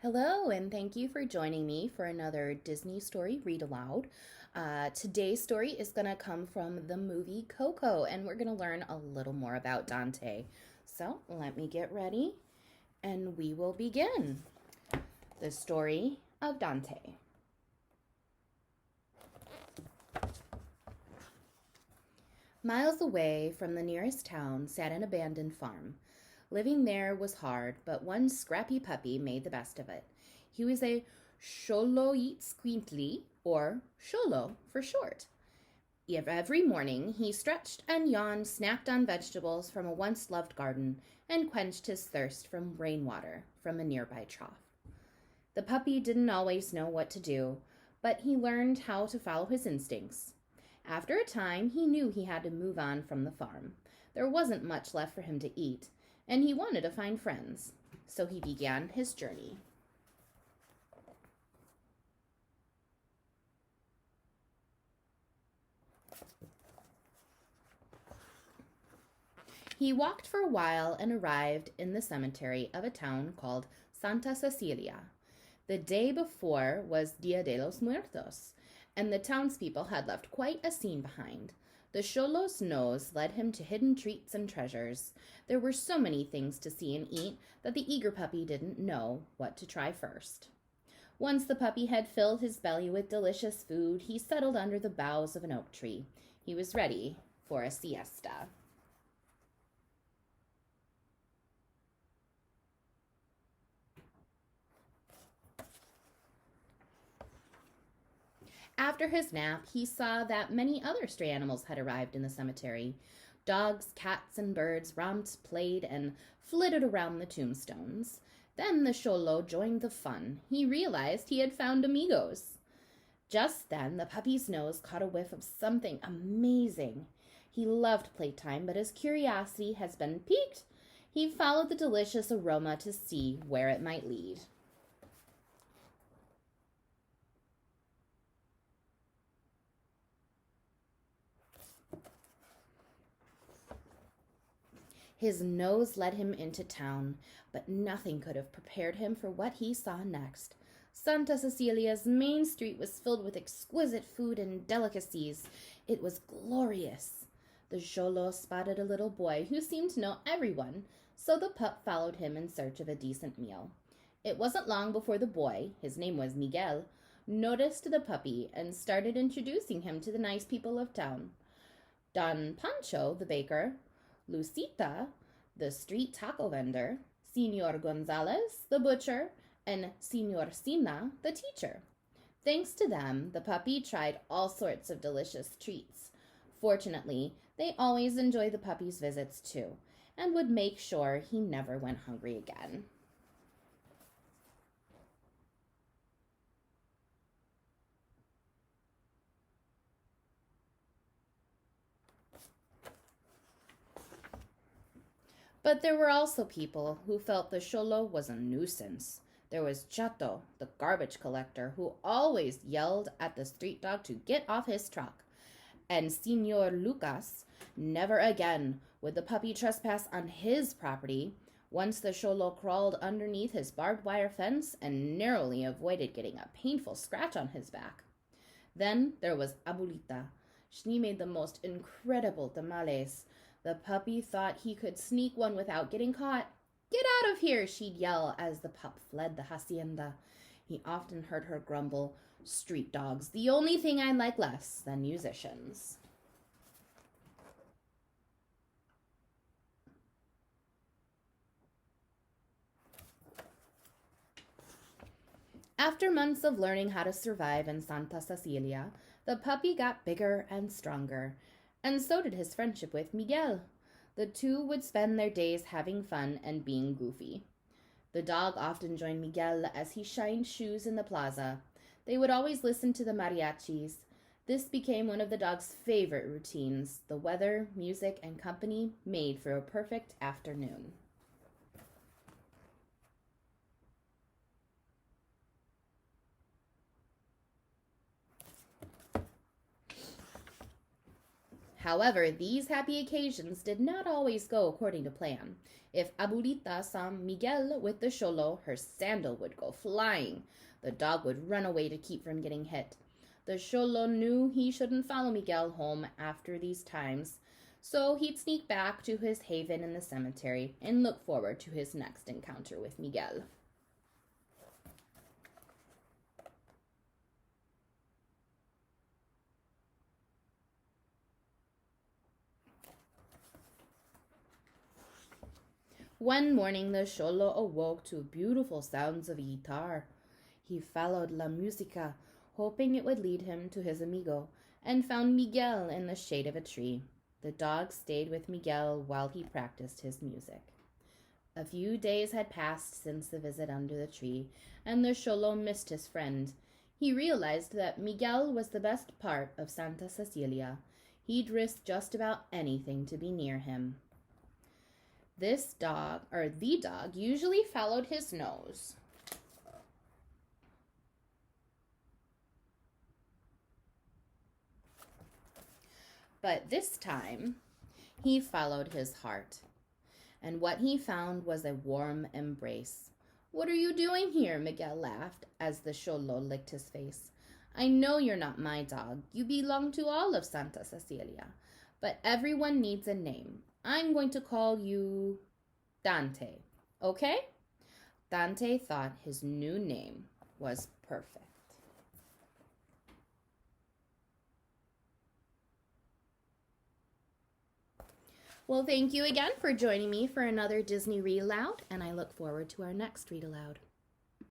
Hello, and thank you for joining me for another Disney story read aloud. Today's story is going to come from the movie COCO, and we're going to learn a little more about Dante. So let me get ready, and we will begin. The story of Dante. Miles away from the nearest town sat an abandoned farm. Living there was hard, but one scrappy puppy made the best of it. He was a Xoloitzcuintli, or Xolo for short. Every morning he stretched and yawned, snacked on vegetables from a once loved garden, and quenched his thirst from rainwater from a nearby trough. The puppy didn't always know what to do, but he learned how to follow his instincts. After a time, he knew he had to move on from the farm. There wasn't much left for him to eat, and he wanted to find friends. So he began his journey. He walked for a while and arrived in the cemetery of a town called Santa Cecilia. The day before was Dia de los Muertos, and the townspeople had left quite a scene behind. The Xolo's nose led him to hidden treats and treasures. There were so many things to see and eat that the eager puppy didn't know what to try first. Once the puppy had filled his belly with delicious food, he settled under the boughs of an oak tree. He was ready for a siesta. After his nap, he saw that many other stray animals had arrived in the cemetery. Dogs, cats, and birds romped, played, and flitted around the tombstones. Then the Xolo joined the fun. He realized he had found amigos. Just then, the puppy's nose caught a whiff of something amazing. He loved playtime, but his curiosity has been piqued. He followed the delicious aroma to see where it might lead. His nose led him into town, but nothing could have prepared him for what he saw next. Santa Cecilia's main street was filled with exquisite food and delicacies. It was glorious. The Xolo spotted a little boy who seemed to know everyone, so the pup followed him in search of a decent meal. It wasn't long before the boy, his name was Miguel, noticed the puppy and started introducing him to the nice people of town. Don Pancho, the baker, Lucita, the street taco vendor, Senor Gonzalez, the butcher, and Senor Sina, the teacher. Thanks to them, the puppy tried all sorts of delicious treats. Fortunately, they always enjoyed the puppy's visits too, and would make sure he never went hungry again. But there were also people who felt the Xolo was a nuisance. There was Chato, the garbage collector, who always yelled at the street dog to get off his truck. And Senor Lucas, never again would the puppy trespass on his property. Once the Xolo crawled underneath his barbed wire fence and narrowly avoided getting a painful scratch on his back. Then there was Abuelita. She made the most incredible tamales. The puppy thought he could sneak one without getting caught. "Get out of here," she'd yell as the pup fled the hacienda. He often heard her grumble, "Street dogs, the only thing I like less than musicians." After months of learning how to survive in Santa Cecilia, the puppy got bigger and stronger, and so did his friendship with Miguel. The two would spend their days having fun and being goofy. The dog often joined Miguel as he shined shoes in the plaza. They would always listen to the mariachis. This became one of the dog's favorite routines. The weather, music, and company made for a perfect afternoon. However, these happy occasions did not always go according to plan. If Abuelita saw Miguel with the Xolo, her sandal would go flying. The dog would run away to keep from getting hit. The Xolo knew he shouldn't follow Miguel home after these times, so he'd sneak back to his haven in the cemetery and look forward to his next encounter with Miguel. One morning the Xolo awoke to beautiful sounds of a guitar. He followed la música, hoping it would lead him to his amigo, and found Miguel in the shade of a tree. The dog stayed with Miguel while he practiced his music. A few days had passed since the visit under the tree, and the Xolo missed his friend. He realized that Miguel was the best part of Santa Cecilia. He'd risk just about anything to be near him. The dog, usually followed his nose. But this time, he followed his heart. And what he found was a warm embrace. "What are you doing here?" Miguel laughed as the Xolo licked his face. "I know you're not my dog. You belong to all of Santa Cecilia. But everyone needs a name. I'm going to call you Dante, okay?" Dante thought his new name was perfect. Well, thank you again for joining me for another Disney Read Aloud, and I look forward to our next Read Aloud.